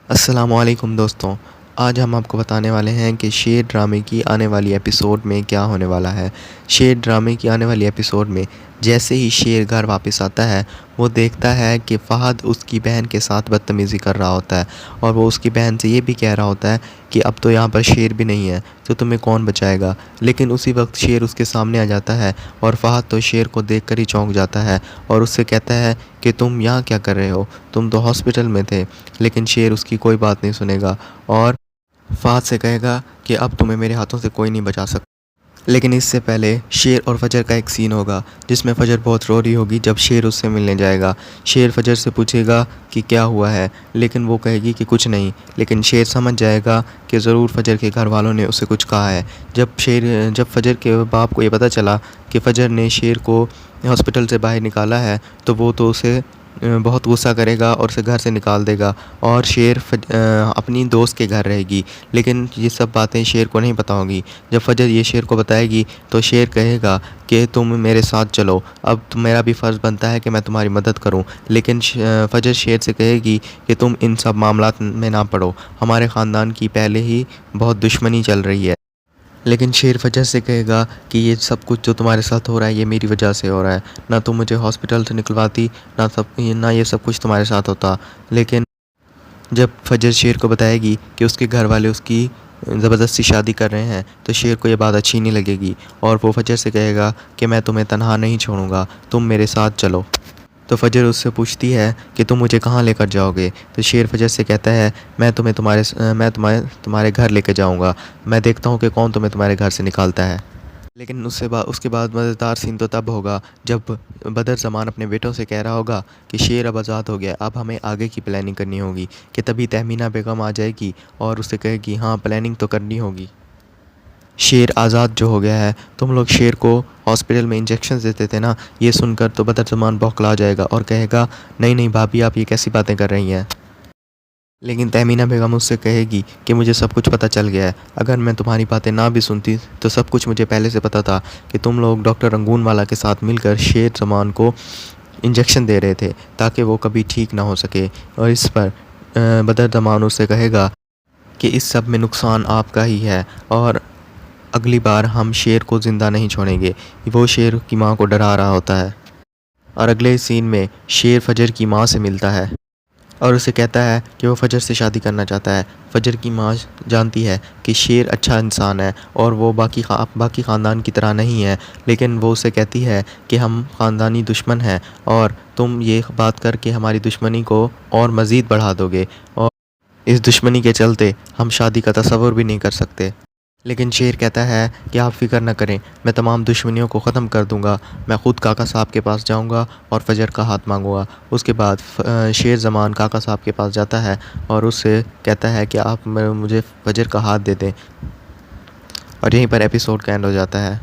السلام علیکم دوستوں، آج ہم آپ کو بتانے والے ہیں کہ شیر ڈرامے کی آنے والی ایپیسوڈ میں کیا ہونے والا ہے۔ شیر ڈرامے کی آنے والی ایپیسوڈ میں جیسے ہی شیر گھر واپس آتا ہے، وہ دیکھتا ہے کہ فہد اس کی بہن کے ساتھ بدتمیزی کر رہا ہوتا ہے، اور وہ اس کی بہن سے یہ بھی کہہ رہا ہوتا ہے کہ اب تو یہاں پر شیر بھی نہیں ہے تو تمہیں کون بچائے گا۔ لیکن اسی وقت شیر اس کے سامنے آ جاتا ہے، اور فہد تو شیر کو دیکھ کر ہی چونک جاتا ہے اور اس سے کہتا ہے کہ تم یہاں کیا کر رہے ہو، تم تو ہاسپٹل میں تھے۔ لیکن شیر اس کی کوئی بات نہیں سنے گا اور فہد سے کہے گا کہ اب تمہیں میرے ہاتھوں سے کوئی نہیں بچا سکتا۔ لیکن اس سے پہلے شیر اور فجر کا ایک سین ہوگا جس میں فجر بہت رو رہی ہوگی جب شیر اس سے ملنے جائے گا۔ شیر فجر سے پوچھے گا کہ کیا ہوا ہے، لیکن وہ کہے گی کہ کچھ نہیں، لیکن شیر سمجھ جائے گا کہ ضرور فجر کے گھر والوں نے اسے کچھ کہا ہے۔ جب فجر کے باپ کو یہ پتہ چلا کہ فجر نے شیر کو ہاسپٹل سے باہر نکالا ہے تو وہ تو اسے بہت غصہ کرے گا اور اسے گھر سے نکال دے گا، اور شیر اپنی دوست کے گھر رہے گی۔ لیکن یہ سب باتیں شیر کو نہیں پتہ ہوگی۔ جب فجر یہ شیر کو بتائے گی تو شیر کہے گا کہ تم میرے ساتھ چلو، اب میرا بھی فرض بنتا ہے کہ میں تمہاری مدد کروں۔ لیکن فجر شیر سے کہے گی کہ تم ان سب معاملات میں نہ پڑو، ہمارے خاندان کی پہلے ہی بہت دشمنی چل رہی ہے۔ لیکن شیر فجر سے کہے گا کہ یہ سب کچھ جو تمہارے ساتھ ہو رہا ہے یہ میری وجہ سے ہو رہا ہے، نہ تم مجھے ہاسپٹل سے نکلواتی، نہ یہ سب کچھ تمہارے ساتھ ہوتا۔ لیکن جب فجر شیر کو بتائے گی کہ اس کے گھر والے اس کی زبردستی شادی کر رہے ہیں تو شیر کو یہ بات اچھی نہیں لگے گی، اور وہ فجر سے کہے گا کہ میں تمہیں تنہا نہیں چھوڑوں گا، تم میرے ساتھ چلو۔ تو فجر اس سے پوچھتی ہے کہ تم مجھے کہاں لے کر جاؤ گے؟ تو شیر فجر سے کہتا ہے میں تمہیں تمہارے گھر لے کے جاؤں گا، میں دیکھتا ہوں کہ کون تمہیں تمہارے گھر سے نکالتا ہے۔ لیکن اس کے بعد مزیدار سین تو تب ہوگا جب بدر زمان اپنے بیٹوں سے کہہ رہا ہوگا کہ شیر اب آزاد ہو گیا، اب ہمیں آگے کی پلاننگ کرنی ہوگی، کہ تبھی تہمینہ بیگم آ جائے گی اور اسے کہے گی ہاں پلاننگ تو کرنی ہوگی۔ شیر آزاد جو ہو گیا ہے، تم لوگ شیر کو ہاسپٹل میں انجیکشن دیتے تھے نا، یہ سن کر تو بدر زمان بوکھلا جائے گا اور کہے گا نہیں نہیں بھابھی، آپ یہ کیسی باتیں کر رہی ہیں۔ لیکن تہمینہ بیگم اس سے کہے گی کہ مجھے سب کچھ پتہ چل گیا ہے، اگر میں تمہاری باتیں نہ بھی سنتی تو سب کچھ مجھے پہلے سے پتہ تھا کہ تم لوگ ڈاکٹر رنگون والا کے ساتھ مل کر شیر زمان کو انجیکشن دے رہے تھے تاکہ وہ کبھی ٹھیک نہ ہو سکے۔ اور اس پر بدر زمان اس سے کہے گا کہ اس سب میں نقصان آپ کا ہی ہے، اور اگلی بار ہم شیر کو زندہ نہیں چھوڑیں گے۔ وہ شیر کی ماں کو ڈرا رہا ہوتا ہے، اور اگلے سین میں شیر فجر کی ماں سے ملتا ہے اور اسے کہتا ہے کہ وہ فجر سے شادی کرنا چاہتا ہے۔ فجر کی ماں جانتی ہے کہ شیر اچھا انسان ہے اور وہ باقی خاندان کی طرح نہیں ہے، لیکن وہ اسے کہتی ہے کہ ہم خاندانی دشمن ہیں اور تم یہ بات کر کے ہماری دشمنی کو اور مزید بڑھا دو گے، اور اس دشمنی کے چلتے ہم شادی کا تصور بھی نہیں کر سکتے۔ لیکن شیر کہتا ہے کہ آپ فکر نہ کریں، میں تمام دشمنیوں کو ختم کر دوں گا، میں خود کاکا صاحب کے پاس جاؤں گا اور فجر کا ہاتھ مانگوں گا۔ اس کے بعد شیر زمان کاکا صاحب کے پاس جاتا ہے اور اس سے کہتا ہے کہ آپ مجھے فجر کا ہاتھ دے دیں، اور یہیں پر ایپیسوڈ کا اینڈ ہو جاتا ہے۔